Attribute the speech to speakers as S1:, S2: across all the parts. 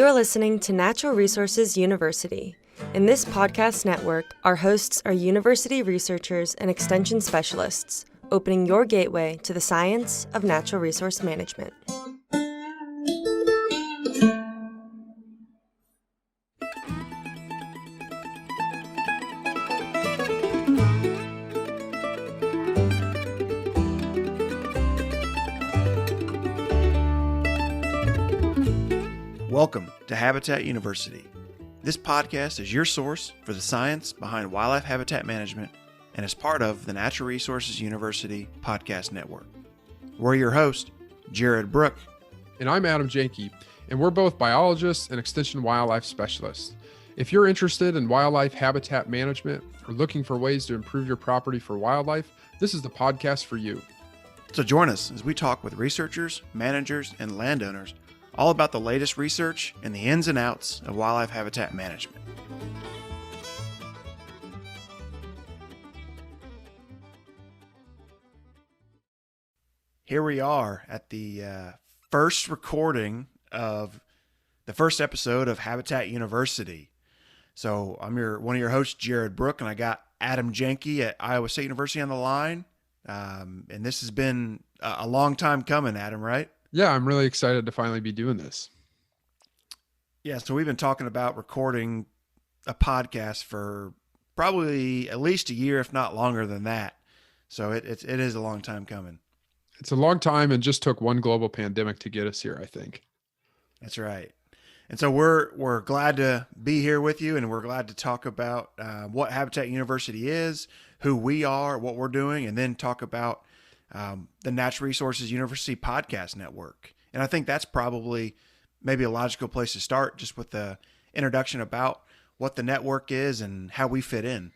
S1: You're listening to Natural Resources University. In this podcast network, our hosts are university researchers and extension specialists, opening your gateway to the science of natural resource management.
S2: Welcome to Habitat University. This podcast is your source for the science behind wildlife habitat management and is part of the Natural Resources University podcast network. We're your hosts, Jared Brooke.
S3: And I'm Adam Janke, and we're both biologists and extension wildlife specialists. If you're interested in wildlife habitat management or looking for ways to improve your property for wildlife, this is the podcast for you.
S2: So join us as we talk with researchers, managers, and landowners all about the latest research and the ins and outs of wildlife habitat management. Here we are at the first recording of the first episode of Habitat University. So I'm one of your hosts, Jared Brooke, and I got Adam Janke at Iowa State University on the line. And this has been a long time coming, Adam, right?
S3: Yeah, I'm really excited to finally be doing this.
S2: Yeah, so we've been talking about recording a podcast for probably at least a year, if not longer than that. So it is a long time coming.
S3: It's a long time and just took one global pandemic to get us here, I think.
S2: That's right. And so we're glad to be here with you, and we're glad to talk about what Habitat University is, who we are, what we're doing, and then talk about the Natural Resources University podcast network. And I think that's probably maybe a logical place to start, just with the introduction about what the network is and how we fit in.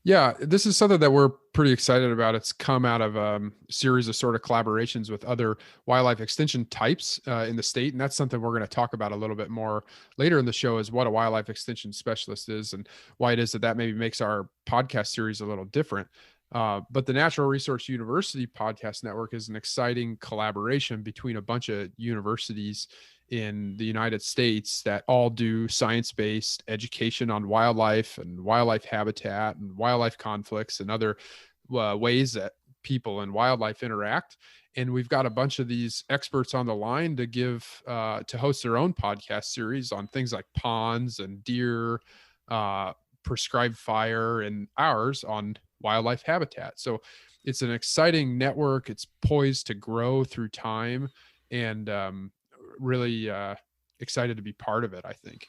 S3: Yeah, this is something that we're pretty excited about. It's come out of a series of sort of collaborations with other wildlife extension types in the state. And that's something we're going to talk about a little bit more later in the show, is what a wildlife extension specialist is and why it is that maybe makes our podcast series a little different. But the Natural Resource University podcast network is an exciting collaboration between a bunch of universities in the United States that all do science-based education on wildlife and wildlife habitat and wildlife conflicts and other ways that people and wildlife interact. And we've got a bunch of these experts on the line to host their own podcast series on things like ponds and deer, prescribed fire, and ours on wildlife habitat. So it's an exciting network. It's poised to grow through time, and really excited to be part of it, I think.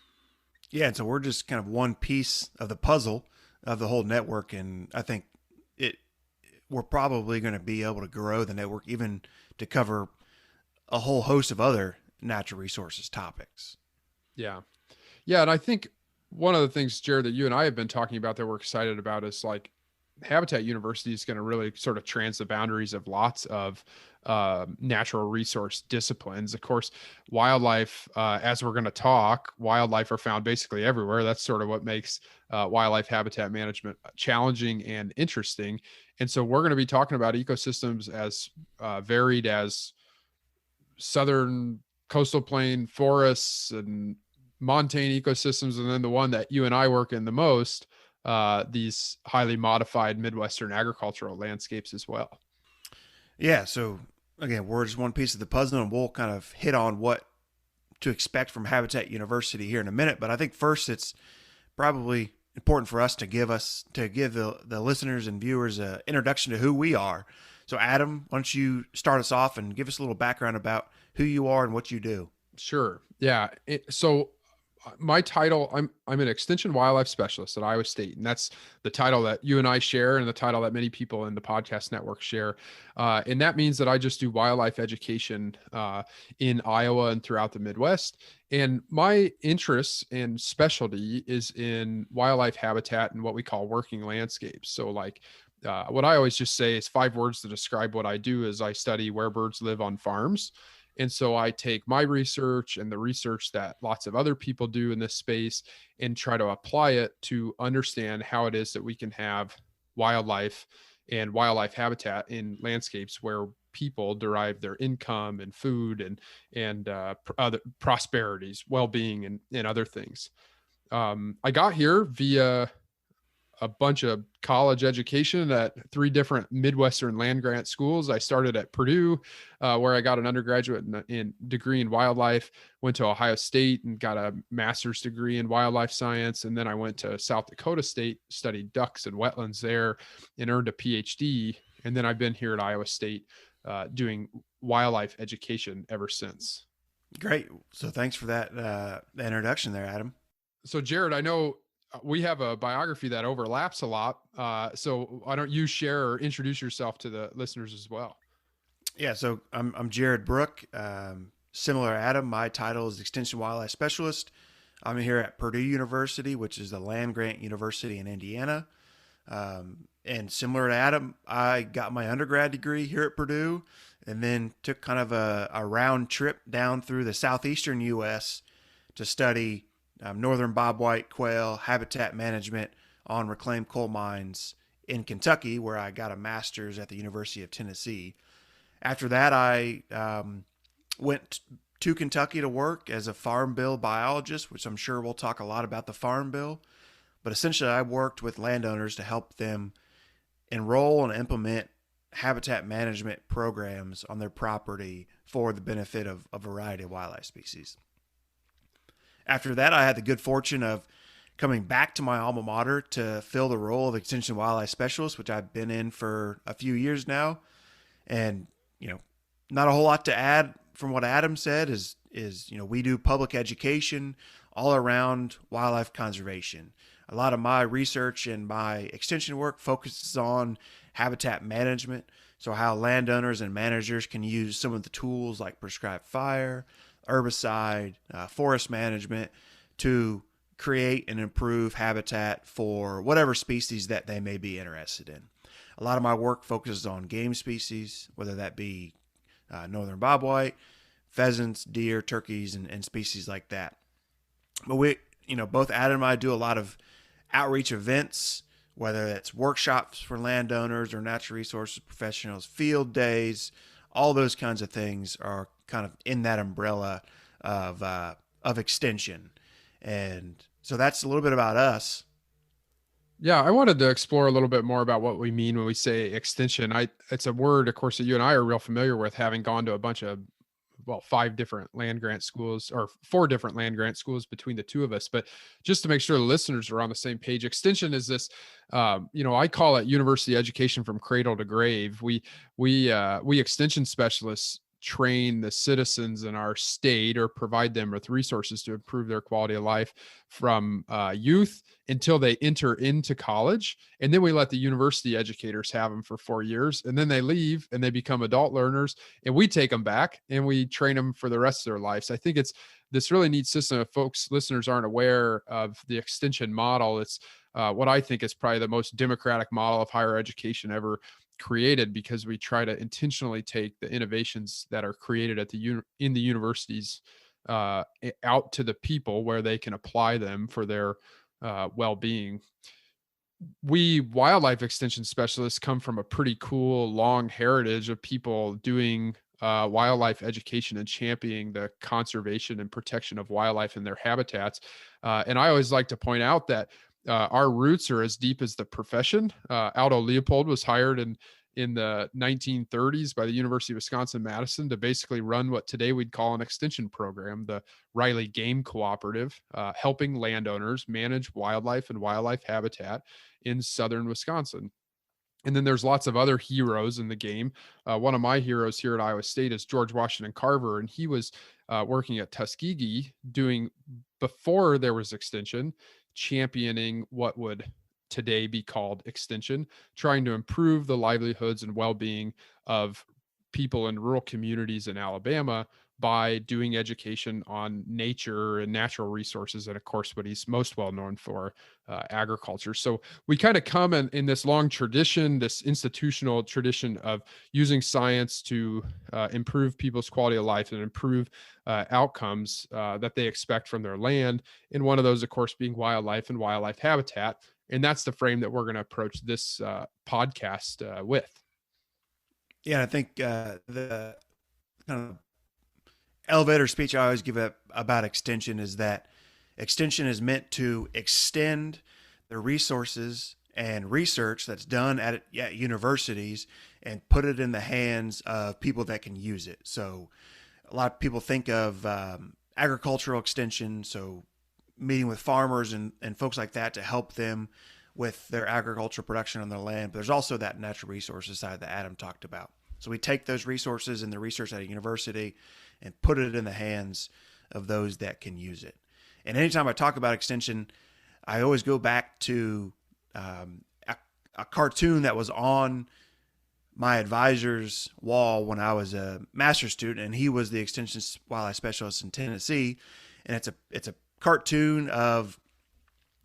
S2: Yeah, and so we're just kind of one piece of the puzzle of the whole network, and I think we're probably going to be able to grow the network even to cover a whole host of other natural resources topics.
S3: Yeah, and I think one of the things, Jared, that you and I have been talking about that we're excited about is like Habitat University is going to really sort of trans the boundaries of lots of natural resource disciplines. Of course, wildlife, as we're going to talk, wildlife are found basically everywhere. That's sort of what makes wildlife habitat management challenging and interesting. And so we're going to be talking about ecosystems as varied as southern coastal plain forests and montane ecosystems, and then the one that you and I work in the most, these highly modified Midwestern agricultural landscapes as well.
S2: Yeah, so again, we're just one piece of the puzzle, and we'll kind of hit on what to expect from Habitat University here in a minute. But I think first it's probably important for us to give the listeners and viewers an introduction to who we are. So Adam, why don't you start us off and give us a little background about who you are and what you do?
S3: Sure. Yeah. So my title, I'm an extension wildlife specialist at Iowa State, and that's the title that you and I share and the title that many people in the podcast network share. And that means that I just do wildlife education in Iowa and throughout the Midwest. And my interest and specialty is in wildlife habitat and what we call working landscapes. So like what I always just say is 5 words to describe what I do is I study where birds live on farms. And so I take my research and the research that lots of other people do in this space and try to apply it to understand how it is that we can have wildlife and wildlife habitat in landscapes where people derive their income and food and other prosperities, well-being, and other things. I got here via a bunch of college education at 3 different Midwestern land grant schools. I started at Purdue, where I got an undergraduate in degree in wildlife, went to Ohio State and got a master's degree in wildlife science. And then I went to South Dakota State, studied ducks and wetlands there, and earned a PhD. And then I've been here at Iowa State doing wildlife education ever since.
S2: Great. So thanks for that introduction there, Adam.
S3: So Jared, I know we have a biography that overlaps a lot. So why don't you share or introduce yourself to the listeners as well?
S2: Yeah. So I'm Jared Brooke. Similar to Adam, my title is Extension Wildlife Specialist. I'm here at Purdue University, which is the land grant university in Indiana. And similar to Adam, I got my undergrad degree here at Purdue and then took kind of a round trip down through the southeastern U.S. to study northern bobwhite quail habitat management on reclaimed coal mines in Kentucky, where I got a master's at the University of Tennessee. After that, I went to Kentucky to work as a farm bill biologist, which I'm sure we'll talk a lot about the farm bill. But essentially, I worked with landowners to help them enroll and implement habitat management programs on their property for the benefit of a variety of wildlife species. After that, I had the good fortune of coming back to my alma mater to fill the role of Extension Wildlife Specialist, which I've been in for a few years now. And, not a whole lot to add from what Adam said is, we do public education all around wildlife conservation. A lot of my research and my extension work focuses on habitat management. So how landowners and managers can use some of the tools like prescribed fire, herbicide, forest management to create and improve habitat for whatever species that they may be interested in. A lot of my work focuses on game species, whether that be northern bobwhite, pheasants, deer, turkeys, and species like that. But both Adam and I do a lot of outreach events, whether it's workshops for landowners or natural resources professionals, field days, all those kinds of things are kind of in that umbrella of extension. And so that's a little bit about us.
S3: Yeah, I wanted to explore a little bit more about what we mean when we say extension. It's a word, of course, that you and I are real familiar with, having gone to a bunch of, 5 different land grant schools, or 4 different land grant schools between the two of us. But just to make sure the listeners are on the same page, extension is this, I call it university education from cradle to grave. We extension specialists train the citizens in our state or provide them with resources to improve their quality of life from youth until they enter into college. And then we let the university educators have them for 4 years, and then they leave and they become adult learners, and we take them back and we train them for the rest of their lives. I think it's this really neat system. If listeners aren't aware of the extension model, it's what I think is probably the most democratic model of higher education ever created, because we try to intentionally take the innovations that are created at in the universities out to the people where they can apply them for their well-being. We wildlife extension specialists come from a pretty cool long heritage of people doing wildlife education and championing the conservation and protection of wildlife and their habitats. And I always like to point out that our roots are as deep as the profession. Aldo Leopold was hired in the 1930s by the University of Wisconsin-Madison to basically run what today we'd call an extension program, the Riley Game Cooperative, helping landowners manage wildlife and wildlife habitat in southern Wisconsin. And then there's lots of other heroes in the game. One of my heroes here at Iowa State is George Washington Carver, and he was working at Tuskegee before there was extension, championing what would today be called extension, trying to improve the livelihoods and well-being of people in rural communities in Alabama by doing education on nature and natural resources. And of course, what he's most well known for, agriculture. So we kind of come in this long tradition, this institutional tradition of using science to improve people's quality of life and improve outcomes that they expect from their land. And one of those, of course, being wildlife and wildlife habitat. And that's the frame that we're going to approach this podcast with.
S2: Yeah, I think the kind of elevator speech I always give about extension is that extension is meant to extend the resources and research that's done at universities and put it in the hands of people that can use it. So a lot of people think of agricultural extension, so meeting with farmers and folks like that to help them with their agricultural production on their land. But there's also that natural resources side that Adam talked about. So we take those resources and the research at a university and put it in the hands of those that can use it. And anytime I talk about extension, I always go back to a cartoon that was on my advisor's wall when I was a master's student, and he was the extension wildlife specialist in Tennessee. And it's a cartoon of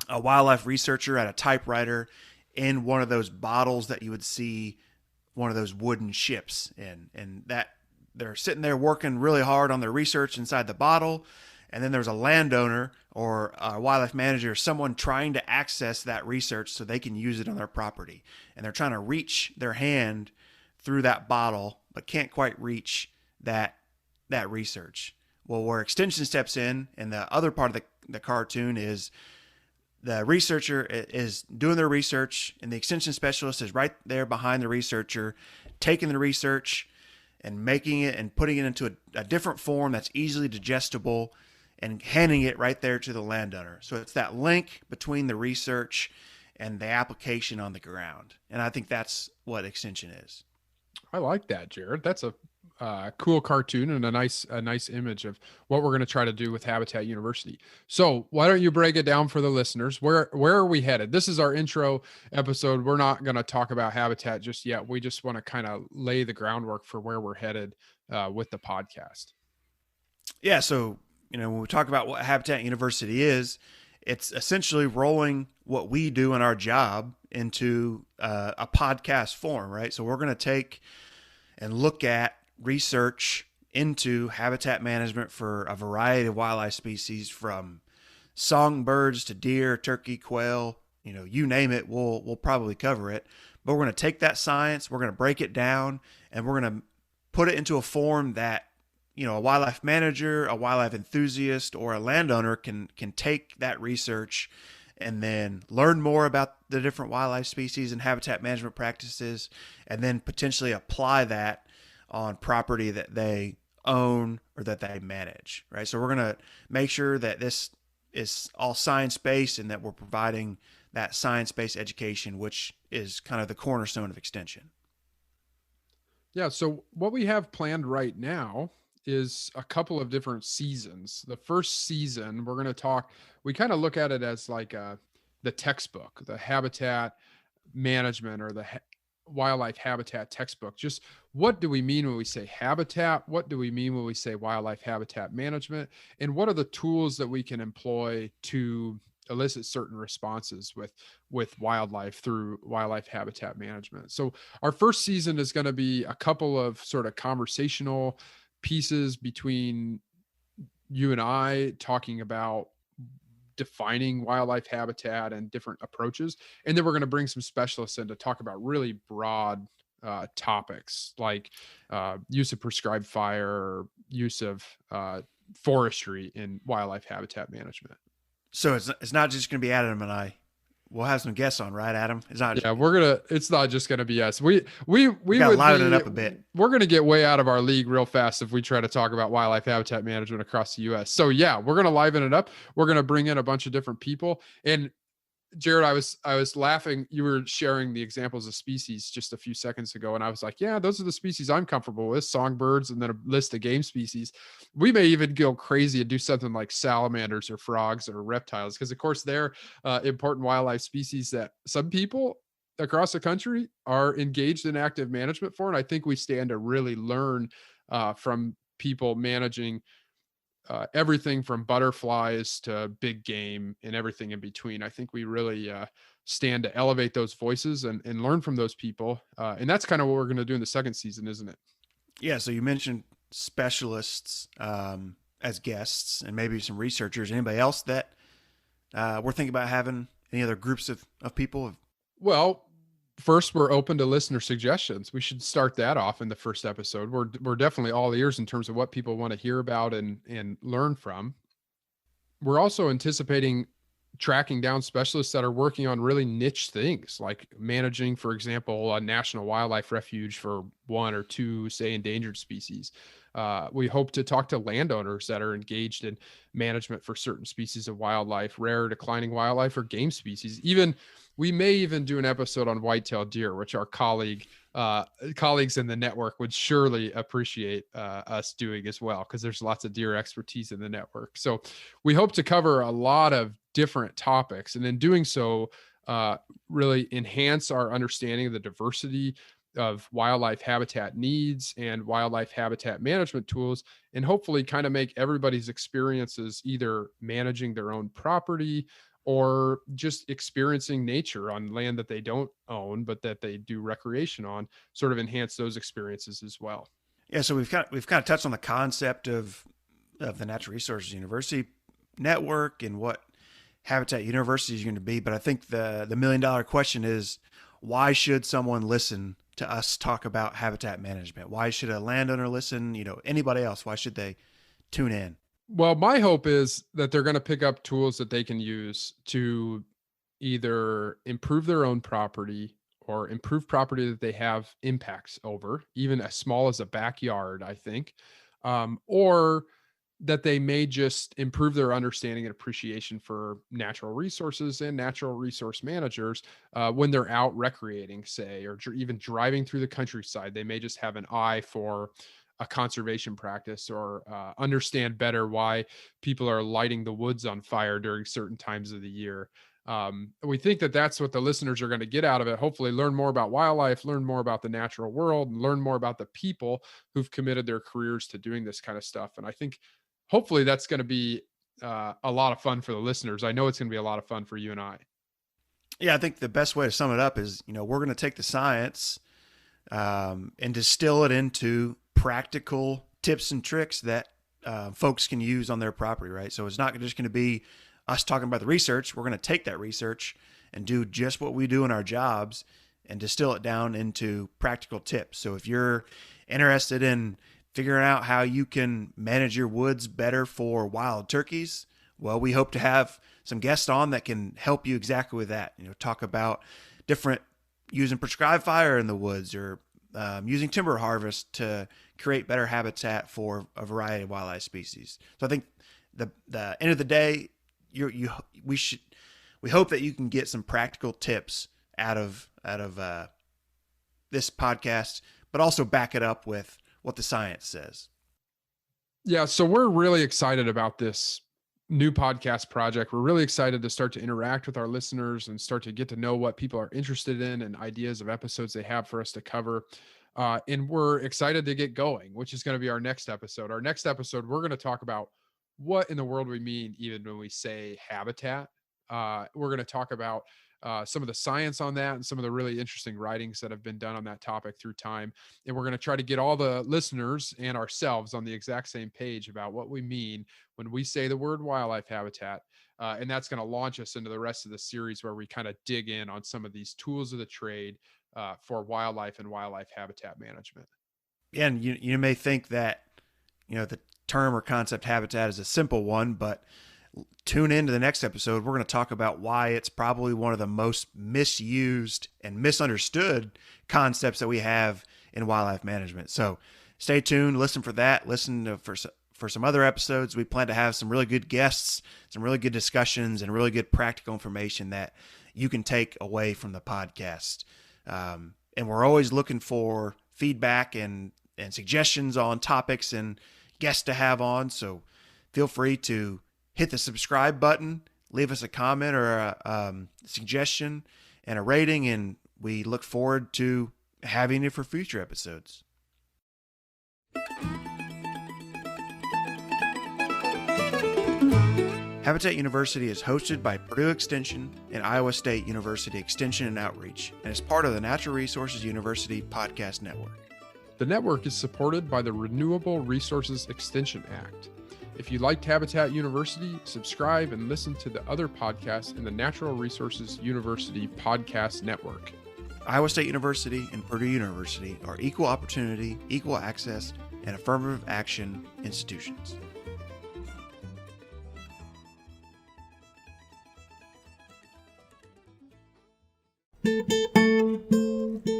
S2: a wildlife researcher at a typewriter in one of those bottles that you would see one of those wooden ships in, and that they're sitting there working really hard on their research inside the bottle. And then there's a landowner or a wildlife manager, someone trying to access that research so they can use it on their property. And they're trying to reach their hand through that bottle, but can't quite reach that research. Well, where extension steps in, and the other part of the cartoon is the researcher is doing their research, and the extension specialist is right there behind the researcher, taking the research and making it and putting it into a different form that's easily digestible and handing it right there to the landowner. So it's that link between the research and the application on the ground. And I think that's what extension is.
S3: I like that, Jared. That's a cool cartoon and a nice image of what we're going to try to do with Habitat University. So why don't you break it down for the listeners? Where are we headed? This is our intro episode. We're not going to talk about Habitat just yet. We just want to kind of lay the groundwork for where we're headed with the podcast.
S2: Yeah. So, when we talk about what Habitat University is, it's essentially rolling what we do in our job into a podcast form, right? So we're going to take and look at research into habitat management for a variety of wildlife species, from songbirds to deer, turkey, quail, you name it, we'll probably cover it. But we're going to take that science, we're going to break it down, and we're going to put it into a form that a wildlife manager, a wildlife enthusiast, or a landowner can take that research and then learn more about the different wildlife species and habitat management practices, and then potentially apply that on property that they own or that they manage, right? So we're going to make sure that this is all science-based and that we're providing that science-based education, which is kind of the cornerstone of extension.
S3: Yeah, so what we have planned right now is a couple of different seasons. The first season, we're going to we kind of look at it as like the textbook, the habitat management or the wildlife habitat textbook. Just what do we mean when we say habitat? What do we mean when we say wildlife habitat management? And what are the tools that we can employ to elicit certain responses with wildlife through wildlife habitat management? So our first season is going to be a couple of sort of conversational pieces between you and I, talking about defining wildlife habitat and different approaches. And then we're going to bring some specialists in to talk about really broad topics like use of prescribed fire, or use of forestry in wildlife habitat management.
S2: So it's not just going to be Adam and I. We'll have some guests on, right, Adam? It's not.
S3: Yeah, it's not just going to be us. We would
S2: liven it up a bit.
S3: We're going to get way out of our league real fast if we try to talk about wildlife habitat management across the U.S. So yeah, we're going to liven it up. We're going to bring in a bunch of different people. And Jared, I was laughing. You were sharing the examples of species just a few seconds ago, and I was like, yeah, those are the species I'm comfortable with, songbirds, and then a list of game species. We may even go crazy and do something like salamanders or frogs or reptiles, because of course they're important wildlife species that some people across the country are engaged in active management for. And I think we stand to really learn from people managing everything from butterflies to big game and everything in between. I think we really stand to elevate those voices and learn from those people. And that's kind of what we're going to do in the second season, isn't it?
S2: Yeah. So you mentioned specialists as guests and maybe some researchers. Anybody else that we're thinking about having? Any other groups of people?
S3: Well, First, we're open to listener suggestions. We should start that off in the first episode. We're definitely all ears in terms of what people want to hear about and learn from. We're also anticipating tracking down specialists that are working on really niche things, like managing, for example, a national wildlife refuge for one or two, say, endangered species. We hope to talk to landowners that are engaged in management for certain species of wildlife, rare, declining wildlife, or game species. We may even do an episode on white-tailed deer, which our colleagues in the network would surely appreciate us doing as well, because there's lots of deer expertise in the network. So we hope to cover a lot of different topics, and in doing so, really enhance our understanding of the diversity of wildlife habitat needs and wildlife habitat management tools, and hopefully kind of make everybody's experiences either managing their own property or just experiencing nature on land that they don't own, but that they do recreation on, sort of enhance those experiences as well.
S2: Yeah, so we've kind of touched on the concept of the Natural Resources University network and what Habitat University is going to be, but I think the $1 million question is, why should someone listen to us talk about habitat management? Why should a landowner listen? Anybody else? Why should they tune in?
S3: Well, my hope is that they're going to pick up tools that they can use to either improve their own property or improve property that they have impacts over, even as small as a backyard, I think, or that they may just improve their understanding and appreciation for natural resources and natural resource managers when they're out recreating, say, or even driving through the countryside. They may just have an eye for a conservation practice, or understand better why people are lighting the woods on fire during certain times of the year. We think that that's what the listeners are going to get out of it. Hopefully learn more about wildlife, learn more about the natural world, and learn more about the people who've committed their careers to doing this kind of stuff. And I think hopefully that's going to be a lot of fun for the listeners. I know it's going to be a lot of fun for you and I.
S2: Yeah, I think the best way to sum it up is, we're going to take the science and distill it into practical tips and tricks that folks can use on their property, right? So it's not just going to be us talking about the research. We're going to take that research and do just what we do in our jobs and distill it down into practical tips. So if you're interested in figuring out how you can manage your woods better for wild turkeys, well, we hope to have some guests on that can help you exactly with that. Talk about different using prescribed fire in the woods, or using timber harvest to create better habitat for a variety of wildlife species. So I think the end of the day, we hope that you can get some practical tips out of this podcast, but also back it up with what the science says.
S3: Yeah, so we're really excited about this new podcast project. We're really excited to start to interact with our listeners and start to get to know what people are interested in and ideas of episodes they have for us to cover. And we're excited to get going, which is going to be our next episode. Our next episode, we're going to talk about what in the world we mean even when we say habitat. We're going to talk about some of the science on that and some of the really interesting writings that have been done on that topic through time. And we're going to try to get all the listeners and ourselves on the exact same page about what we mean when we say the word wildlife habitat. And that's going to launch us into the rest of the series, where we kind of dig in on some of these tools of the trade for wildlife and wildlife habitat management.
S2: Yeah, and you may think that, the term or concept habitat is a simple one, but tune into the next episode. We're going to talk about why it's probably one of the most misused and misunderstood concepts that we have in wildlife management. So stay tuned, listen for that, listen for some other episodes. We plan to have some really good guests, some really good discussions, and really good practical information that you can take away from the podcast. And we're always looking for feedback and suggestions on topics and guests to have on. So feel free to hit the subscribe button, leave us a comment or a suggestion and a rating, and we look forward to having you for future episodes. Habitat University is hosted by Purdue Extension and Iowa State University Extension and Outreach, and is part of the Natural Resources University Podcast Network.
S3: The network is supported by the Renewable Resources Extension Act. If you liked Habitat University, subscribe and listen to the other podcasts in the Natural Resources University Podcast Network.
S2: Iowa State University and Purdue University are equal opportunity, equal access, and affirmative action institutions.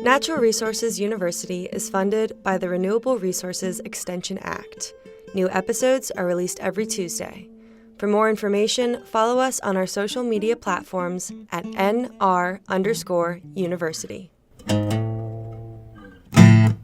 S1: Natural Resources University is funded by the Renewable Resources Extension Act. New episodes are released every Tuesday. For more information, follow us on our social media platforms at NR_University.